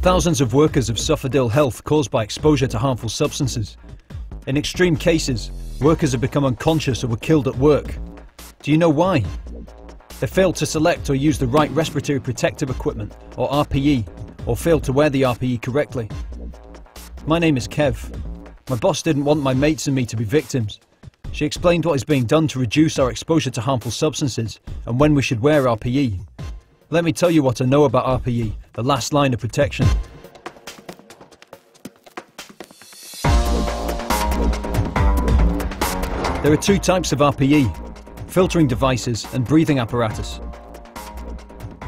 Thousands of workers have suffered ill health caused by exposure to harmful substances. In extreme cases, workers have become unconscious or were killed at work. Do you know why? They failed to select or use the right respiratory protective equipment, or RPE, or failed to wear the RPE correctly. My name is Kev. My boss didn't want my mates and me to be victims. She explained what is being done to reduce our exposure to harmful substances and when we should wear RPE. Let me tell you what I know about RPE, the last line of protection. There are two types of RPE: filtering devices and breathing apparatus.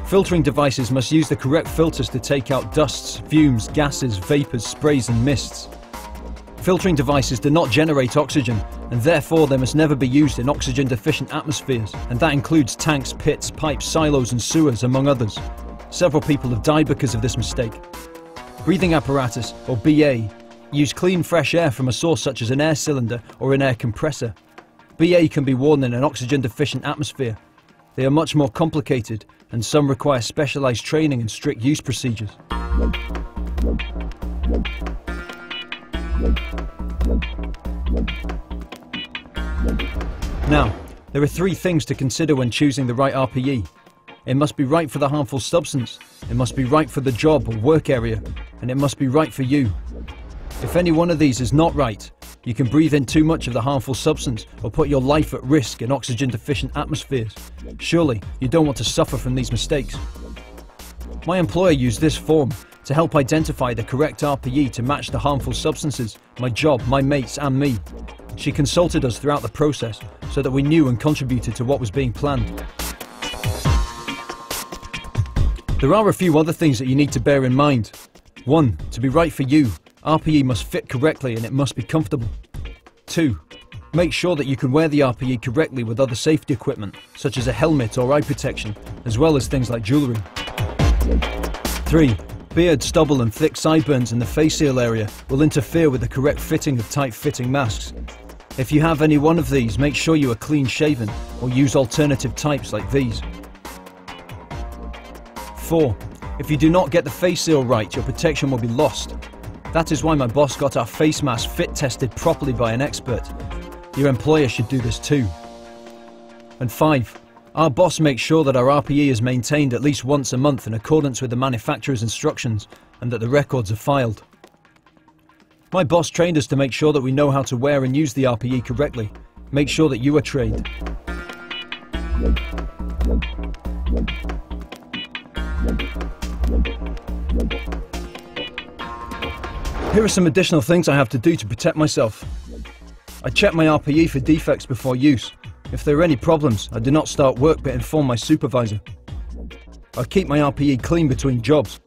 Filtering devices must use the correct filters to take out dusts, fumes, gases, vapors, sprays and mists. Filtering devices do not generate oxygen, and therefore they must never be used in oxygen-deficient atmospheres, and that includes tanks, pits, pipes, silos and sewers, among others. Several people have died because of this mistake. Breathing apparatus, or BA, use clean fresh air from a source such as an air cylinder or an air compressor. BA can be worn in an oxygen-deficient atmosphere. They are much more complicated, and some require specialized training and strict use procedures. Now, there are three things to consider when choosing the right RPE. It must be right for the harmful substance, it must be right for the job or work area, and it must be right for you. If any one of these is not right, you can breathe in too much of the harmful substance or put your life at risk in oxygen-deficient atmospheres. Surely, you don't want to suffer from these mistakes. My employer used this form to help identify the correct RPE to match the harmful substances, my job, my mates and me. She consulted us throughout the process so that we knew and contributed to what was being planned. There are a few other things that you need to bear in mind. 1. To be right for you, RPE must fit correctly and it must be comfortable. 2. Make sure that you can wear the RPE correctly with other safety equipment, such as a helmet or eye protection, as well as things like jewellery. 3. Beard, stubble and thick sideburns in the face seal area will interfere with the correct fitting of tight-fitting masks. If you have any one of these, make sure you are clean-shaven or use alternative types like these. 4. If you do not get the face seal right, your protection will be lost. That is why my boss got our face mask fit tested properly by an expert. Your employer should do this too. And 5. Our boss makes sure that our RPE is maintained at least once a month in accordance with the manufacturer's instructions and that the records are filed. My boss trained us to make sure that we know how to wear and use the RPE correctly. Make sure that you are trained. Here are some additional things I have to do to protect myself. I check my RPE for defects before use. If there are any problems, I do not start work but inform my supervisor. I keep my RPE clean between jobs.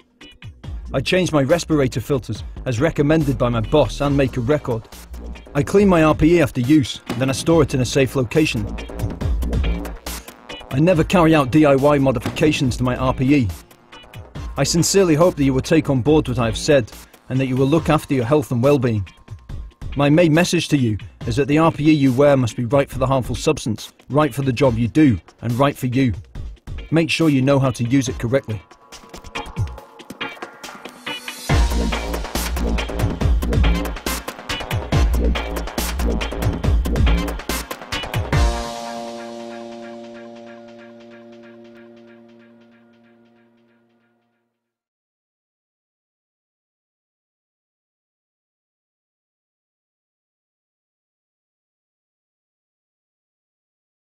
I change my respirator filters as recommended by my boss and make a record. I clean my RPE after use, then I store it in a safe location. I never carry out DIY modifications to my RPE. I sincerely hope that you will take on board what I have said and that you will look after your health and well-being. My main message to you is that the RPE you wear must be right for the harmful substance, right for the job you do, and right for you. Make sure you know how to use it correctly.